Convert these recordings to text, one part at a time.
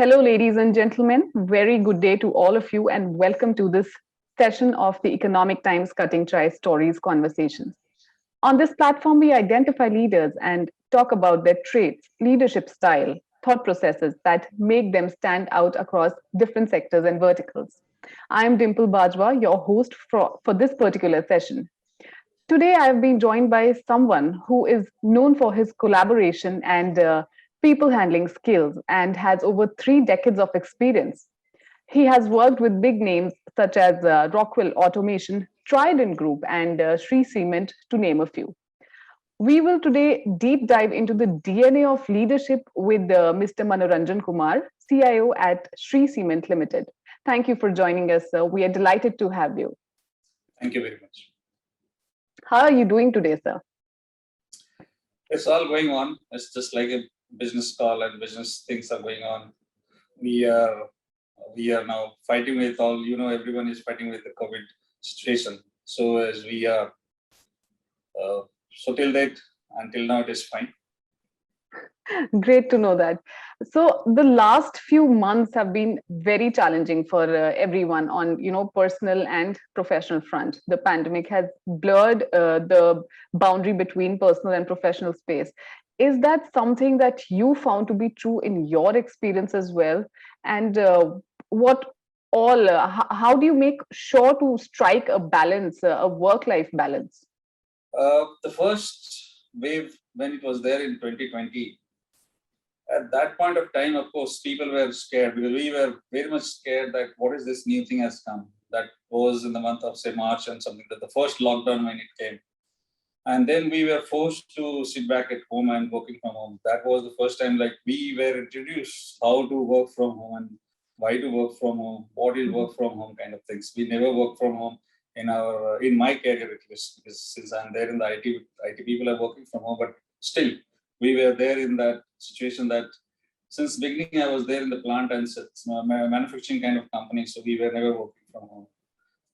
Hello, ladies and gentlemen. Very good day to all of you, and welcome to this session of the Economic Times Cutting Try Stories Conversations. On this platform, we identify leaders and talk about their traits, leadership style, thought processes that make them stand out across different sectors and verticals. I am Dimple Bajwa, your host for this particular session. Today, I've been joined by someone who is known for his collaboration and people handling skills and has over 3 decades of experience. He has worked with big names such as Rockwell Automation, Trident Group, and Shree Cement, to name a few. We will today deep dive into the DNA of leadership with Mr. Manoranjan Kumar, CIO at Shree Cement Limited. Thank you for joining us, sir. We are delighted to have you. Thank you very much. How are you doing today, sir? It's all going on. It's just like a business call and business things are going on. We are now fighting with all, everyone is fighting with the COVID situation. So as we are, so till date, until now, it is fine. Great to know that. So the last few months have been very challenging for everyone on personal and professional front. The pandemic has blurred the boundary between personal and professional space. Is that something that you found to be true in your experience as well? And how do you make sure to strike a balance, a work-life balance? The first wave, when it was there in 2020, at that point of time, of course, people were scared because we were very much scared that what is this new thing has come. That was in the month of, say, March and something, that the first lockdown when it came. And then we were forced to sit back at home and working from home. That was the first time like we were introduced how to work from home and why to work from home, what is work from home kind of things. We never worked from home in my career at least, because since I'm there in the IT people are working from home, but still we were there in that situation that since beginning I was there in the plant and it's a manufacturing kind of company, so we were never working from home.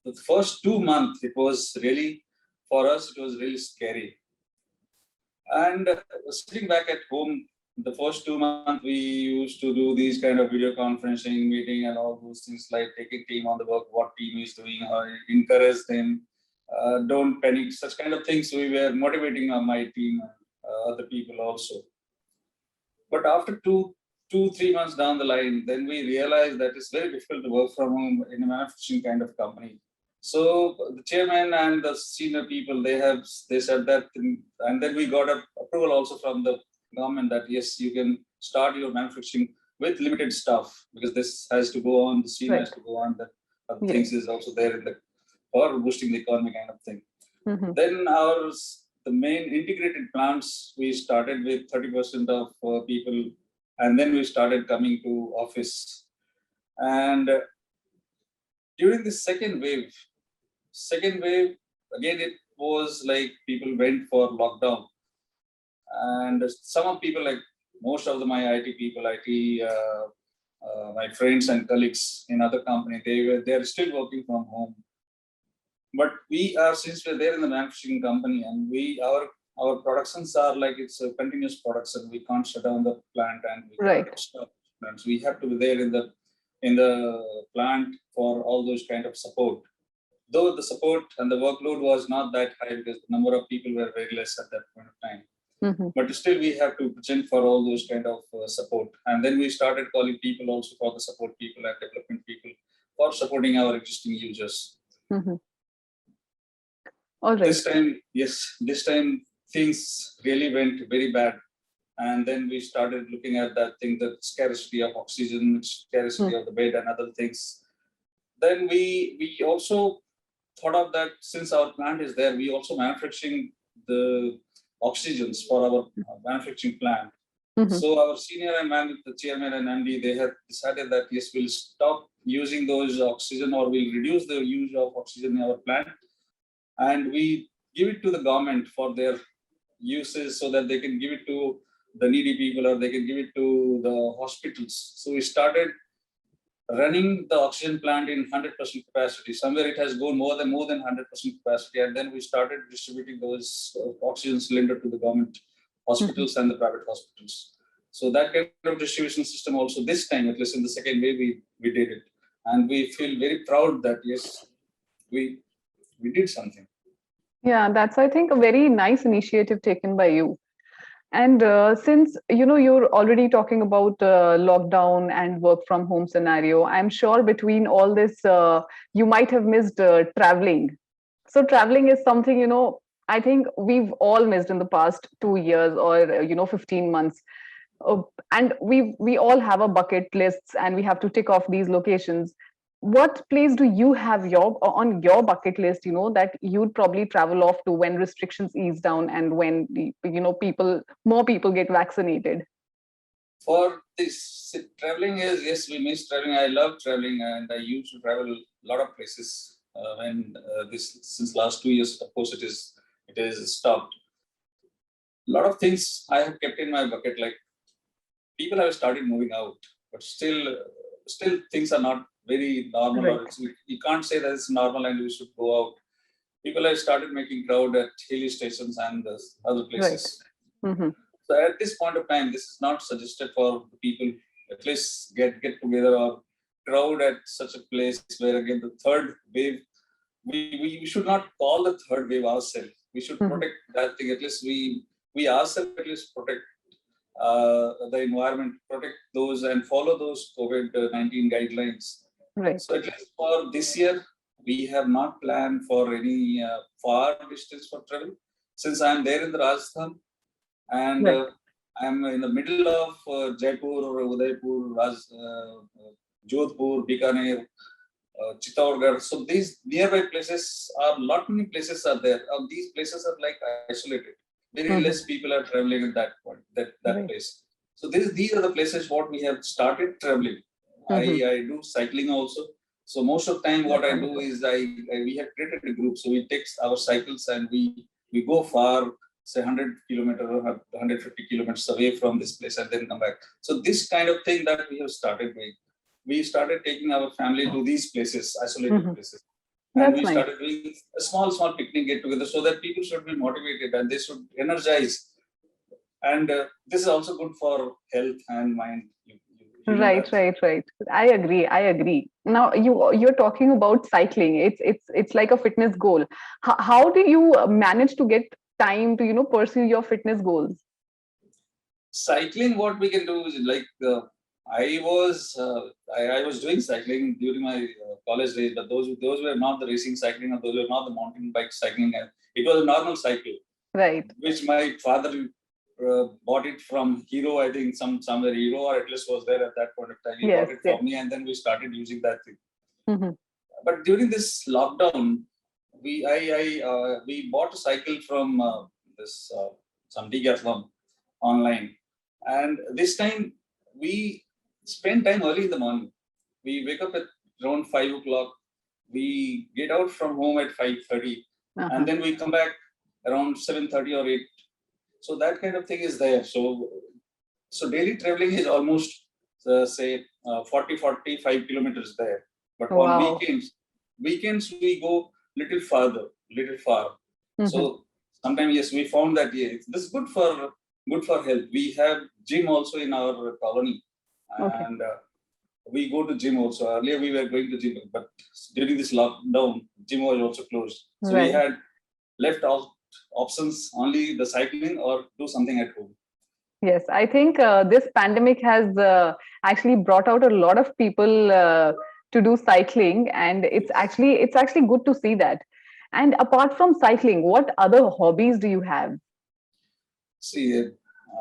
The first 2 months, it was really, for us, it was really scary. And sitting back at home, the first 2 months, we used to do these kind of video conferencing meeting and all those things like taking team on the work, what team is doing, or encourage them, don't panic, such kind of things. We were motivating my team, other people also. But after 3 months down the line, then we realized that it's very difficult to work from home in a manufacturing kind of company. So the chairman and the senior people, they said that, and then we got an approval also from the government that yes, you can start your manufacturing with limited staff because this has to go on, the scene has to go on, the other things is also there for boosting the economy kind of thing. Mm-hmm. Then the main integrated plants, we started with 30% of people, and then we started coming to office. And during the second wave, again, it was like people went for lockdown. And some of people, like most of my IT people, my friends and colleagues in other companies, they're still working from home. But since we're there in the manufacturing company, and our productions are like it's a continuous production. We can't shut down the plant and we can't stop plants. We have to be there in the plant for all those kind of support. Though the support and the workload was not that high because the number of people were very less at that point of time. Mm-hmm. But still we have to present for all those kind of support. And then we started calling people also for the support people and development people for supporting our existing users. Mm-hmm. All right. This time things really went very bad. And then we started looking at that thing, the scarcity of oxygen, scarcity of the bed and other things. Then we also thought of that since our plant is there, we also manufacturing the oxygens for our manufacturing plant. Mm-hmm. So our senior and the chairman and MD, they have decided that yes, we'll stop using those oxygen or we'll reduce the use of oxygen in our plant. And we give it to the government for their uses so that they can give it to the needy people or they can give it to the hospitals. So we started running the oxygen plant in 100% capacity. Somewhere it has gone more than 100% capacity. And then we started distributing those oxygen cylinder to the government hospitals and the private hospitals. So that kind of distribution system also this time, at least in the second wave, we did it. And we feel very proud that yes, we did something. Yeah, that's, I think, a very nice initiative taken by you. And since you're already talking about lockdown and work from home scenario, I'm sure between all this, you might have missed traveling. So traveling is something I think we've all missed in the past 2 years or 15 months. And we all have a bucket lists and we have to tick off these locations. What place do you have on your bucket list, that you'd probably travel off to when restrictions ease down and when more people get vaccinated? For this traveling is, yes, we miss traveling. I love traveling and I used to travel a lot of places when this since last 2 years. Of course, it is stopped. A lot of things I have kept in my bucket. Like people have started moving out, but still things are not very normal. Right. Or you can't say that it's normal and we should go out. People have started making crowd at hill stations and other Right. places. Hmm. So at this point of time, this is not suggested for the people at least get together or crowd at such a place where again the third wave. We should not call the third wave ourselves. We should Hmm. protect that thing. At least we ourselves at least protect the environment, protect those and follow those COVID-19 guidelines. Right. So at least for this year, we have not planned for any far distance for travel. Since I'm there in the Rajasthan and Right. I'm in the middle of Jaipur or Udaipur, Jodhpur, Bikaner, Chittorgarh. So these nearby places are lot many places are there. These places are like isolated. Very Hmm. less people are traveling at that point, that Right. place. So these are the places what we have started traveling. Hmm. I do cycling also. So most of the time what That's I do wonderful. is we have created a group. So we take our cycles and we go far, say 100 kilometers or 150 kilometers away from this place and then come back. So this kind of thing that we have started doing. We started taking our family to these places, isolated Hmm. places. And That's we nice. started doing a small picnic get together so that people should be motivated and they should energize. And this is also good for health and mind. You know Right, that. right, right. I agree. I agree. Now you're talking about cycling. It's like a fitness goal. How do you manage to get time to pursue your fitness goals? Cycling, what we can do is like I was doing cycling during my college days, but those were not the racing cycling or those were not the mountain bike cycling. It was a normal cycle, Right. which my father bought it from Hero. I think somewhere Hero or at least was there at that point of time. He Yes. bought it Yes. for me, and then we started using that thing. Hmm. But during this lockdown, we bought a cycle from this some decathlon online, and this time we spend time early in the morning. We wake up at around 5 o'clock. We get out from home at 5:30, and Uh-huh. then we come back around 7:30 or 8. So that kind of thing is there. So daily traveling is almost say 45 kilometers there. But on Wow. weekends we go little far. Hmm. So sometimes yes, we found that this is good for health. We have gym also in our colony, Okay. and we go to gym also. Earlier we were going to gym, but during this lockdown, gym was also closed. So we Right. had left out options only the cycling or do something at home. Yes, I think this pandemic has actually brought out a lot of people to do cycling, and Yes. it's actually good to see that. And apart from cycling, what other hobbies do you have? See,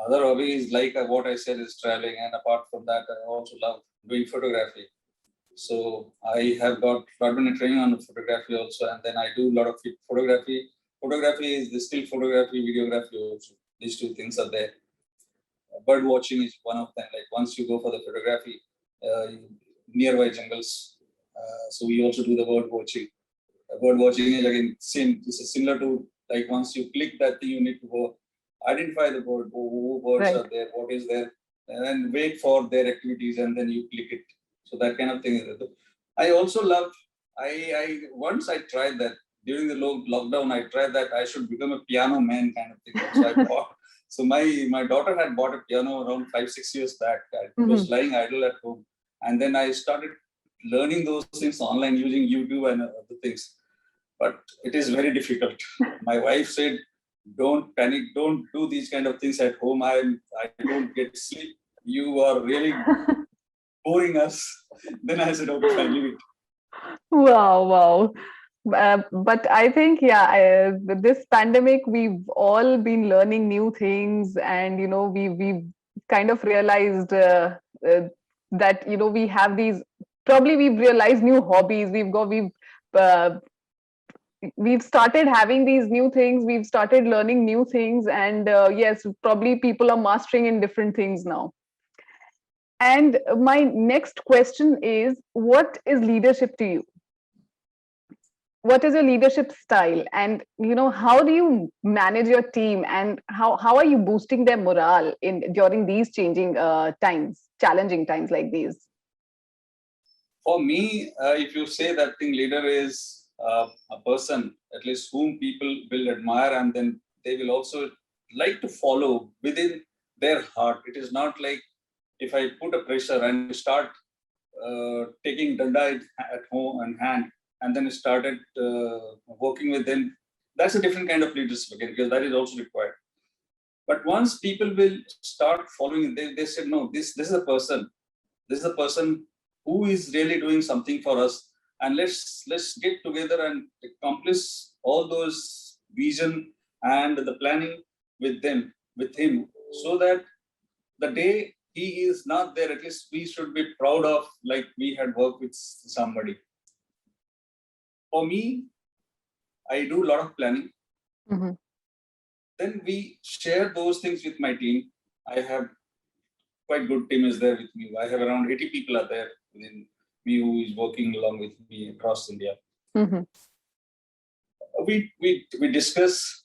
other hobbies like what I said is traveling, and apart from that, I also love doing photography. So I have got lot many training on photography also, and then I do a lot of photography. Photography is the still photography, videography also. These two things are there. Bird watching is one of them. Like once you go for the photography, nearby jungles. So we also do the bird watching. Bird watching is again same. This is similar to like once you click that thing, you need to go identify the bird. Who birds Right. are there? What is there? And then wait for their activities, and then you click it. So that kind of thing is there. I also love. I once I tried that during the lockdown. I tried that I should become a piano man kind of thing. So I bought. So my daughter had bought a piano around 5-6 years back. It was Mhm. lying idle at home, and then I started learning those things online using YouTube and other things. But it is very difficult. My wife said, "Don't panic. Don't do these kind of things at home. I don't get sleep. You are really boring us." Then I said, "Okay, fine, leave it." Wow, wow. But I think, yeah, this pandemic, we've all been learning new things, and we've kind of realized that we have these. Probably we've realized new hobbies. Uh, we've started having these new things. We've started learning new things, and yes, probably people are mastering in different things now. And my next question is, what is leadership to you? What is your leadership style, and how do you manage your team, and how are you boosting their morale in during these changing times, challenging times like these? For me, if you say that thing, leader is a person at least whom people will admire, and then they will also like to follow within their heart. It is not like if I put a pressure and start taking danda at home and hand, and then started working with them. That's a different kind of leadership again, because that is also required. But once people will start following, they said, no, this is a person. This is a person who is really doing something for us, and let's get together and accomplish all those vision and the planning with them, with him, so that the day he is not there, at least we should be proud of, like we had worked with somebody. For me, I do a lot of planning. Mm-hmm. Then we share those things with my team. I have quite good team is there with me. I have around 80 people are there within me who is working along with me across India. Mm-hmm. We discuss,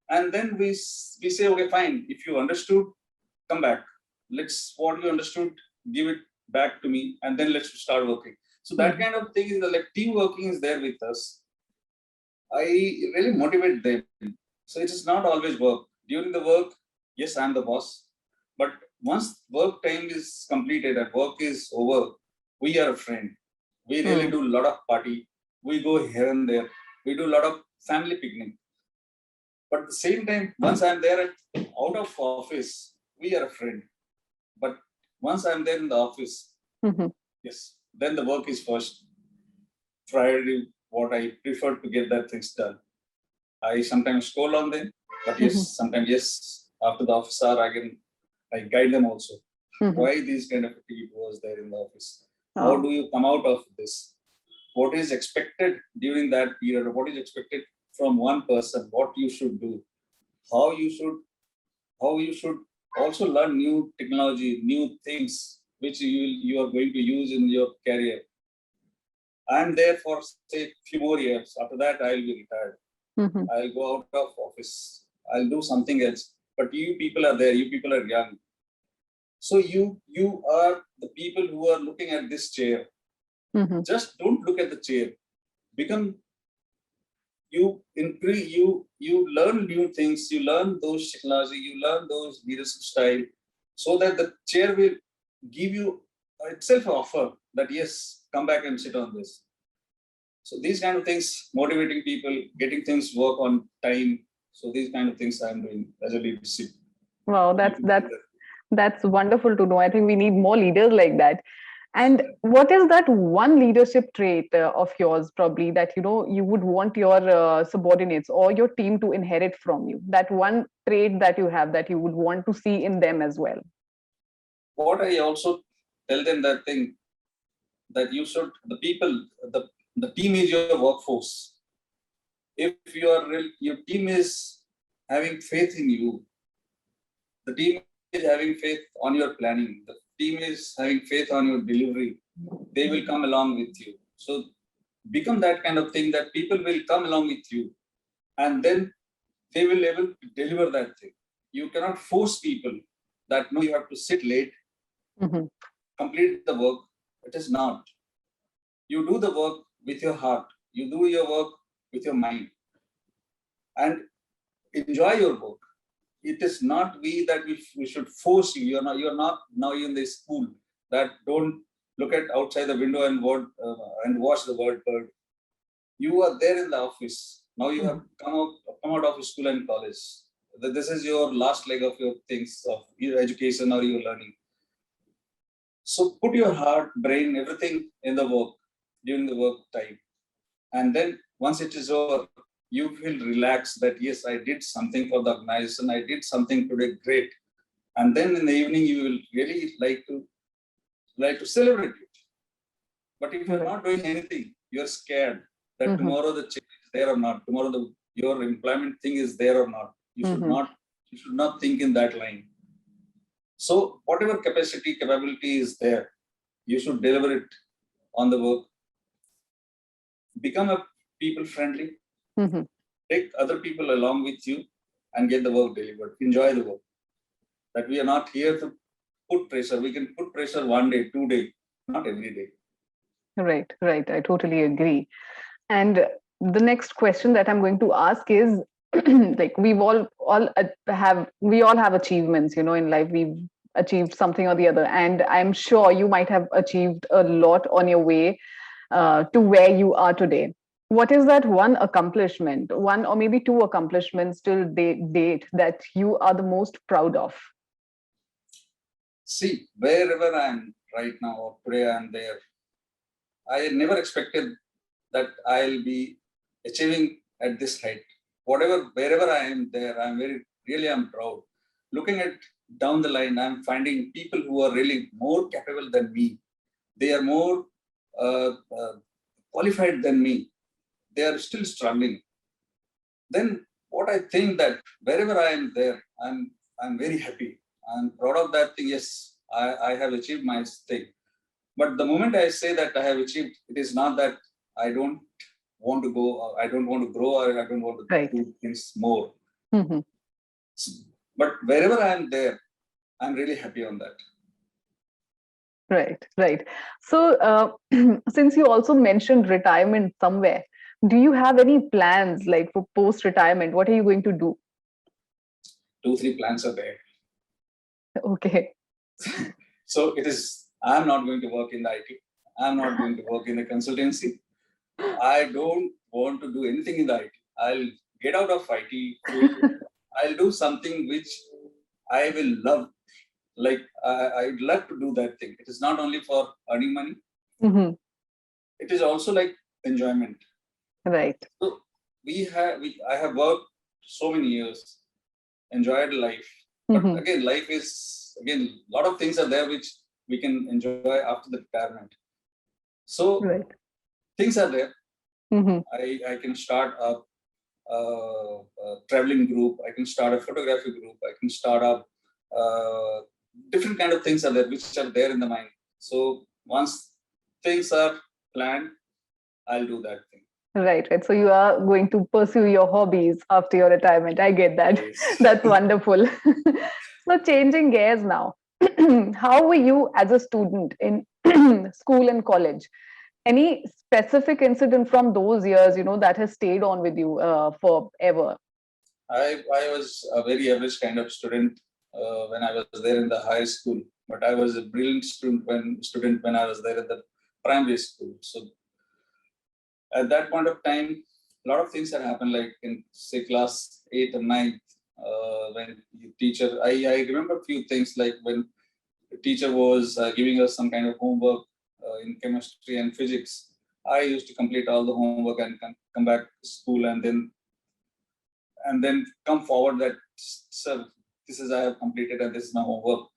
and then we say, okay, fine. If you understood, come back. Let's what you understood, give it back to me, and then let's start working. So that Mm-hmm. kind of thing is like team working is there with us. I really motivate them. So it is not always work. During the work, yes, I'm the boss. But once work time is completed and work is over, we are a friend. We really Mm. do a lot of party. We go here and there. We do a lot of family picnic. But at the same time, once I'm there out of office, we are a friend. But once I'm there in the office, Mm-hmm. yes, then the work is first priority. What I prefer to get that things done. I sometimes scold on them, but yes, Mm-hmm. sometimes yes, after the office hour, I guide them also. Mm-hmm. Why these kind of activity was there in the office? How Oh. do you come out of this? What is expected during that period? What is expected from one person? What you should do? How you should also learn new technology, new things which you are going to use in your career. I'm there for say few more years. After that, I'll be retired. Mm-hmm. I'll go out of office. I'll do something else. But you people are there. You people are young. So you are the people who are looking at this chair. Mm-hmm. Just don't look at the chair. Become you increase you learn new things. You learn those technology. You learn those leadership style, so that the chair will give you itself an offer that yes, come back and sit on this. So these kind of things, motivating people, getting things work on time. So these kind of things I'm doing as a leadership. Wow, that's wonderful to know. I think we need more leaders like that. And what is that one leadership trait of yours, probably, that you would want your subordinates or your team to inherit from you? That one trait that you have that you would want to see in them as well. What I also tell them that thing, that you should the people the team is your workforce. If your team is having faith in you, the team is having faith on your planning, the team is having faith on your delivery, they will come along with you. So become that kind of thing that people will come along with you, and then they will able to deliver that thing. You cannot force people that no, you have to sit late, Mm-hmm. complete the work. It is not. You do the work with your heart. You do your work with your mind, and enjoy your work. it is not that we should force you. You're not now in the school that don't look at outside the window and watch the word bird. You are there in the office. Now you have come out of school and college. This is your last leg of your things of your education or your learning. So put your heart, brain, everything in the work during the work time. And then once it is over, you feel relaxed that yes, I did something for the organization. I did something today great. And then in the evening, you will really like to celebrate it. But if you're not doing anything, you're scared that tomorrow the change is there or not. Tomorrow your employment thing is there or not. You should not think in that line. So whatever capability is there, you should deliver it on the work. Become a people friendly. Take other people along with you and get the work delivered. Enjoy the work. That we are not here to put pressure. We can put pressure 1 day, 2 days, not every day. Right. I totally agree. And the next question that I'm going to ask is like we all have achievements, in life. We've achieved something or the other. And I'm sure you might have achieved a lot on your way to where you are today. What is that one accomplishment, one or maybe two accomplishments till date that you are the most proud of? See, wherever I am right now, or today I am there, I never expected that I'll be achieving at this height. Wherever I am there, I'm proud. Looking at down the line, I'm finding people who are really more capable than me. They are more qualified than me. They are still struggling. Then what I think that wherever I am there, I'm very happy. I'm proud of that thing. Yes, I have achieved my thing. But the moment I say that I have achieved, it is not that I don't want to go, or I don't want to grow, or I don't want to do things more. But wherever I am there, I'm really happy on that. Right. So since you also mentioned retirement somewhere, do you have any plans like for post-retirement? What are you going to do? 2-3 plans are there. Okay. So I'm not going to work in the IT. I'm not going to work in the consultancy. I don't want to do anything in the IT. I'll get out of IT. I'll do something which I will love. Like I'd love to do that thing. It is not only for earning money. It is also like enjoyment. Right. So I have worked so many years, enjoyed life. But again, life is a lot of things are there which we can enjoy after the retirement. So things are there. I can start a traveling group. I can start a photography group. I can start up different kind of things are there which are there in the mind. So once things are planned, I'll do that thing. Right. So you are going to pursue your hobbies after your retirement. I get that. Yes. That's wonderful. So changing gears now. How were you as a student in school and college? Any specific incident from those years, that has stayed on with you forever? I was a very average kind of student when I was there in the high school, but I was a brilliant student when I was there in the primary school. So at that point of time, a lot of things had happened, like in say class 8 or 9, when teacher, I remember a few things, like when the teacher was giving us some kind of homework in chemistry and physics. I used to complete all the homework and come back to school and then come forward that, sir, this is I have completed and this is my homework.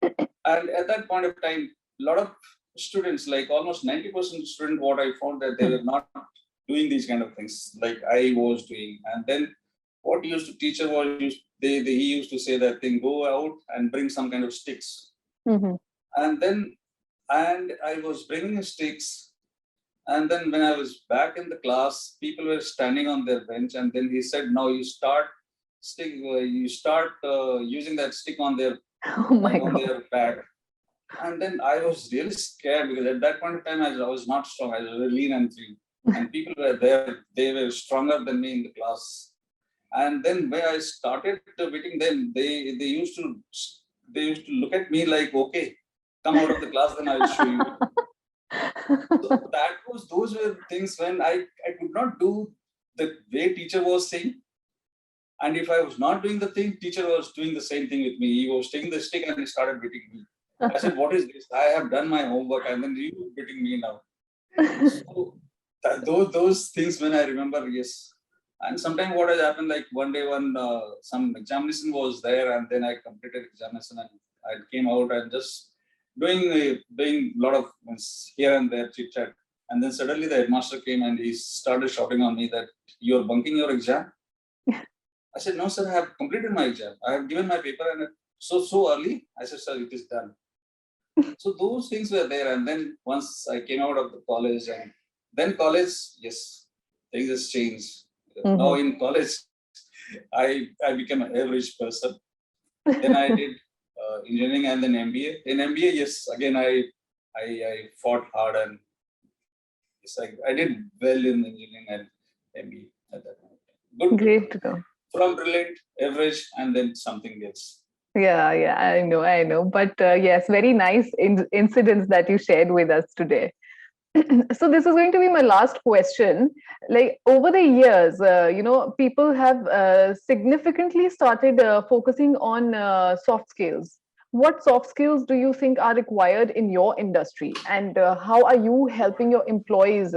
And at that point of time, a lot of students, like almost 90% student, what I found that they were not doing these kind of things like I was doing. And then what teacher was, he used to say that thing, go out and bring some kind of sticks. And I was bringing sticks. And then when I was back in the class, people were standing on their bench. And then he said, now you start using that stick on their, their back. And then I was really scared because at that point of time, I was not strong. I was lean and thin. And people were there. They were stronger than me in the class. And then when I started beating them, they used to look at me like, okay, come out of the class, then I'll show you. So those were things when I could not do the way teacher was saying. And if I was not doing the thing, teacher was doing the same thing with me. He was taking the stick and he started beating me. I said, what is this? I have done my homework and then you beating me now. So those things when I remember, yes. And sometimes what has happened, like one day when some examination was there and then I completed examination and I came out and just doing a lot of here and there chit chat. And then suddenly the headmaster came and he started shouting on me that you're bunking your exam. I said, no, sir, I have completed my exam. I have given my paper and so early. I said, sir, it is done. So those things were there. And then once I came out of the college and then college, yes, things has changed. Now Mhm. in college, I became an average person. Then I did engineering and then MBA. In MBA, yes, again I fought hard and yes, I did well in engineering and MBA at that point. Good. Great to know. From brilliant, average, and then something else. Yeah, yeah, I know. But yes, very nice incidents that you shared with us today. So this is going to be my last question. Like over the years, people have significantly started focusing on soft skills. What soft skills do you think are required in your industry, and how are you helping your employees